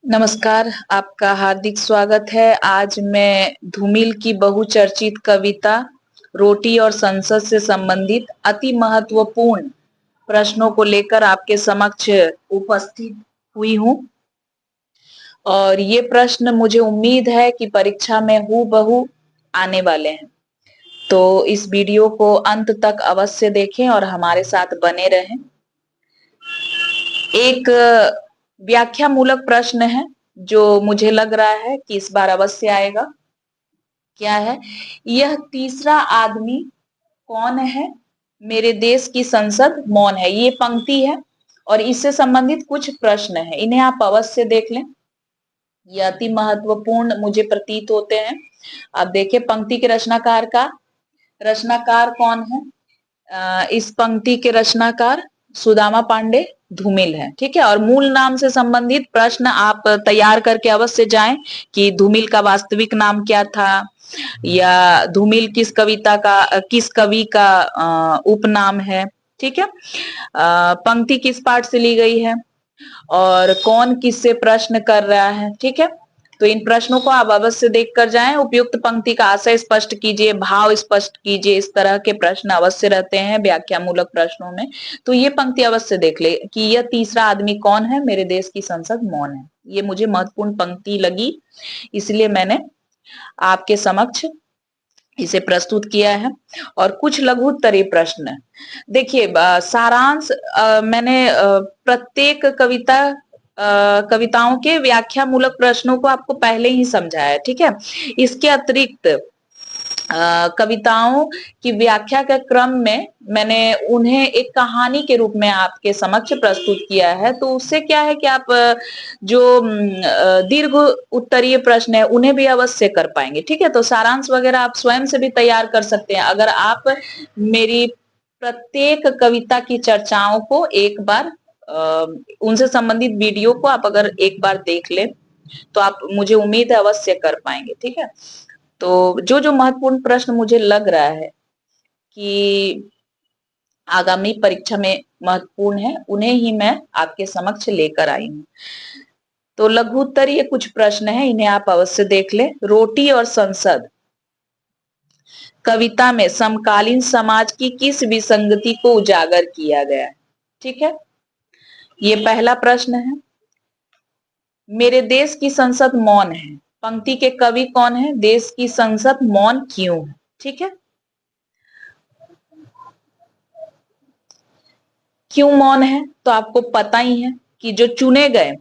नमस्कार, आपका हार्दिक स्वागत है। आज मैं धूमिल की बहुचर्चित कविता रोटी और संसद से संबंधित अति महत्वपूर्ण प्रश्नों को लेकर आपके समक्ष उपस्थित हुई हूँ और ये प्रश्न मुझे उम्मीद है कि परीक्षा में हूबहू आने वाले हैं। तो इस वीडियो को अंत तक अवश्य देखें और हमारे साथ बने रहें। एक व्याख्या मूलक प्रश्न है जो मुझे लग रहा है कि इस बार अवश्य आएगा। क्या है? यह तीसरा आदमी कौन है? मेरे देश की संसद मौन है। ये पंक्ति है और इससे संबंधित कुछ प्रश्न है, इन्हें आप अवश्य देख लें। ये अति महत्वपूर्ण मुझे प्रतीत होते हैं। आप देखिए पंक्ति के रचनाकार कौन है? इस पंक्ति के रचनाकार सुदामा पांडे धूमिल है। ठीक है, और मूल नाम से संबंधित प्रश्न आप तैयार करके अवश्य जाएं कि धूमिल का वास्तविक नाम क्या था, या धूमिल किस कवि का उपनाम है। ठीक है, पंक्ति किस पाठ से ली गई है और कौन किससे प्रश्न कर रहा है। ठीक है, तो इन प्रश्नों को आप अवश्य देख कर जाएं। उपयुक्त पंक्ति का आशय स्पष्ट कीजिए, भाव स्पष्ट कीजिए, इस तरह के प्रश्न अवश्य रहते हैं व्याख्या मूलक प्रश्नों में। तो ये पंक्ति अवश्य देख ले कि यह तीसरा आदमी कौन है, मेरे देश की संसद मौन है। ये मुझे महत्वपूर्ण पंक्ति लगी, इसलिए मैंने आपके समक्ष इसे प्रस्तुत किया है। और कुछ लघु उत्तरीय प्रश्न देखिए, सारांश मैंने प्रत्येक कविताओं के व्याख्या मूलक प्रश्नों को आपको पहले ही समझाया है। ठीक है, इसके अतिरिक्त कविताओं की व्याख्या के क्रम में मैंने उन्हें एक कहानी के रूप में आपके समक्ष प्रस्तुत किया है। तो उससे क्या है कि आप जो दीर्घ उत्तरीय प्रश्न है उन्हें भी अवश्य कर पाएंगे। ठीक है, तो सारांश वगैरह आप स्वयं से भी तैयार कर सकते हैं अगर आप मेरी प्रत्येक कविता की चर्चाओं को एक बार उनसे संबंधित वीडियो को आप अगर एक बार देख लें तो आप, मुझे उम्मीद है, अवश्य कर पाएंगे। ठीक है, तो जो महत्वपूर्ण प्रश्न मुझे लग रहा है कि आगामी परीक्षा में महत्वपूर्ण है, उन्हें ही मैं आपके समक्ष लेकर आई हूँ। तो लघु उत्तरीय कुछ प्रश्न है, इन्हें आप अवश्य देख लें। रोटी और संसद कविता में समकालीन समाज की किस विसंगति को उजागर किया गया है? ठीक है, ये पहला प्रश्न है। मेरे देश की संसद मौन है, पंक्ति के कवि कौन है? देश की संसद मौन क्यों है? ठीक है, क्यों मौन है? तो आपको पता ही है कि जो चुने गए,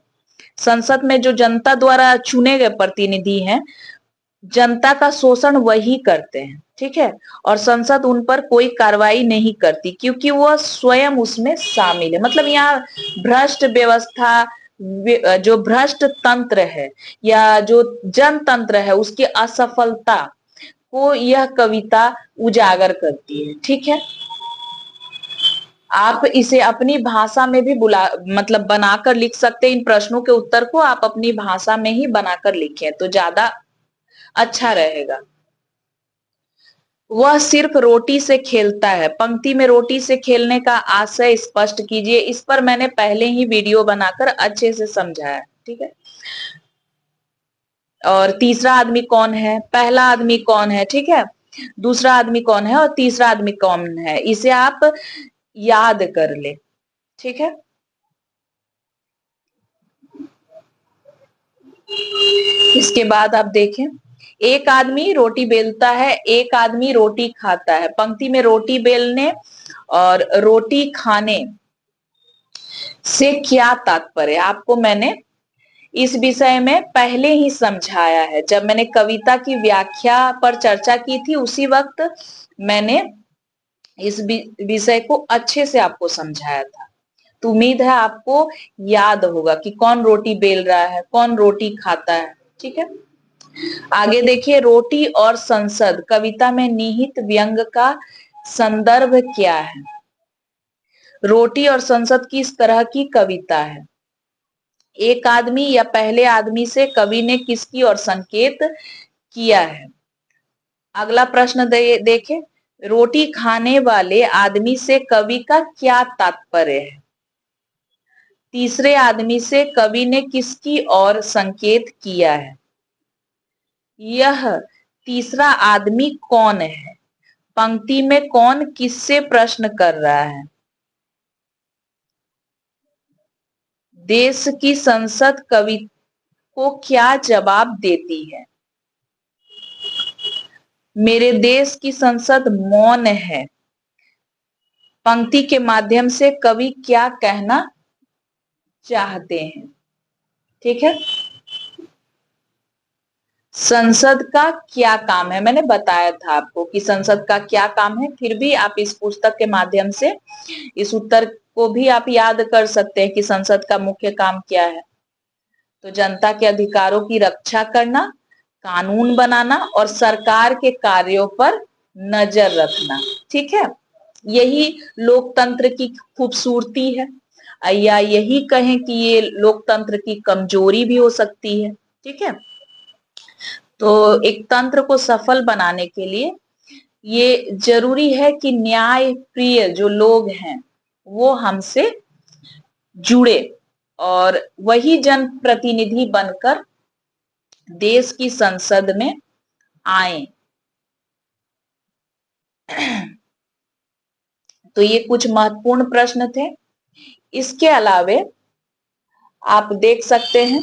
संसद में जो जनता द्वारा चुने गए प्रतिनिधि हैं, जनता का शोषण वही करते हैं। ठीक है, और संसद उन पर कोई कार्रवाई नहीं करती क्योंकि वह स्वयं उसमें शामिल है। मतलब यहाँ भ्रष्ट व्यवस्था, जो भ्रष्ट तंत्र है या जो जनतंत्र है, उसकी असफलता को यह कविता उजागर करती है। ठीक है, आप इसे अपनी भाषा में भी मतलब बनाकर लिख सकते हैं। इन प्रश्नों के उत्तर को आप अपनी भाषा में ही बनाकर लिखें तो ज्यादा अच्छा रहेगा। वह सिर्फ रोटी से खेलता है, पंक्ति में रोटी से खेलने का आशय स्पष्ट कीजिए। इस पर मैंने पहले ही वीडियो बनाकर अच्छे से समझाया। ठीक है, और तीसरा आदमी कौन है, पहला आदमी कौन है, ठीक है, दूसरा आदमी कौन है और तीसरा आदमी कौन है, इसे आप याद कर ले। ठीक है, इसके बाद आप देखें, एक आदमी रोटी बेलता है, एक आदमी रोटी खाता है। पंक्ति में रोटी बेलने और रोटी खाने से क्या तात्पर्य? आपको मैंने इस विषय में पहले ही समझाया है। जब मैंने कविता की व्याख्या पर चर्चा की थी उसी वक्त मैंने इस विषय को अच्छे से आपको समझाया था। तो उम्मीद है आपको याद होगा कि कौन रोटी बेल रहा है, कौन रोटी खाता है। ठीक है, आगे देखिए, रोटी और संसद कविता में निहित व्यंग का संदर्भ क्या है? रोटी और संसद किस तरह की कविता है? एक आदमी या पहले आदमी से कवि ने किसकी ओर संकेत किया है? अगला प्रश्न देखें, रोटी खाने वाले आदमी से कवि का क्या तात्पर्य है? तीसरे आदमी से कवि ने किसकी ओर संकेत किया है? यह तीसरा आदमी कौन है? पंक्ति में कौन किससे प्रश्न कर रहा है? देश की संसद कवि को क्या जवाब देती है? मेरे देश की संसद मौन है। पंक्ति के माध्यम से कवि क्या कहना चाहते हैं? ठीक है, संसद का क्या काम है? मैंने बताया था आपको कि संसद का क्या काम है, फिर भी आप इस पुस्तक के माध्यम से इस उत्तर को भी आप याद कर सकते हैं कि संसद का मुख्य काम क्या है। तो जनता के अधिकारों की रक्षा करना, कानून बनाना और सरकार के कार्यों पर नजर रखना। ठीक है, यही लोकतंत्र की खूबसूरती है, या यही कहें कि ये लोकतंत्र की कमजोरी भी हो सकती है। ठीक है, तो एक तंत्र को सफल बनाने के लिए ये जरूरी है कि न्याय प्रिय जो लोग हैं वो हमसे जुड़े और वही जनप्रतिनिधि बनकर देश की संसद में आए। तो ये कुछ महत्वपूर्ण प्रश्न थे। इसके अलावे आप देख सकते हैं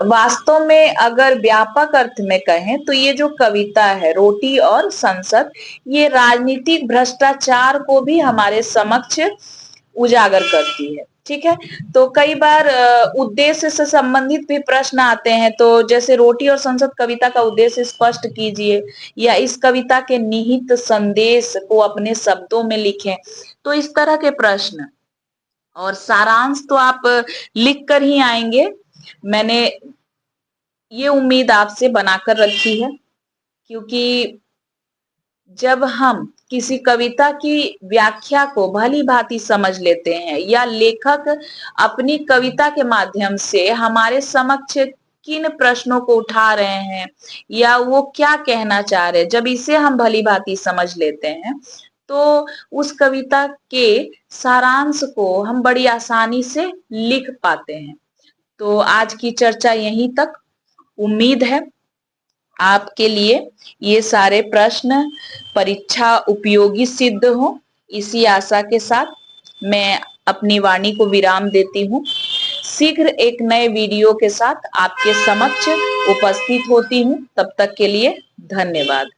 वास्तव में अगर व्यापक अर्थ में कहें तो ये जो कविता है रोटी और संसद, ये राजनीतिक भ्रष्टाचार को भी हमारे समक्ष उजागर करती है। ठीक है, तो कई बार उद्देश्य से संबंधित भी प्रश्न आते हैं, तो जैसे रोटी और संसद कविता का उद्देश्य स्पष्ट कीजिए, या इस कविता के निहित संदेश को अपने शब्दों में लिखें। तो इस तरह के प्रश्न और सारांश तो आप लिख कर ही आएंगे। मैंने ये उम्मीद आपसे बनाकर रखी है, क्योंकि जब हम किसी कविता की व्याख्या को भली भांति समझ लेते हैं या लेखक अपनी कविता के माध्यम से हमारे समक्ष किन प्रश्नों को उठा रहे हैं या वो क्या कहना चाह रहे हैं, जब इसे हम भली भांति समझ लेते हैं तो उस कविता के सारांश को हम बड़ी आसानी से लिख पाते हैं। तो आज की चर्चा यहीं तक। उम्मीद है आपके लिए ये सारे प्रश्न परीक्षा उपयोगी सिद्ध हो। इसी आशा के साथ मैं अपनी वाणी को विराम देती हूँ। शीघ्र एक नए वीडियो के साथ आपके समक्ष उपस्थित होती हूँ। तब तक के लिए धन्यवाद।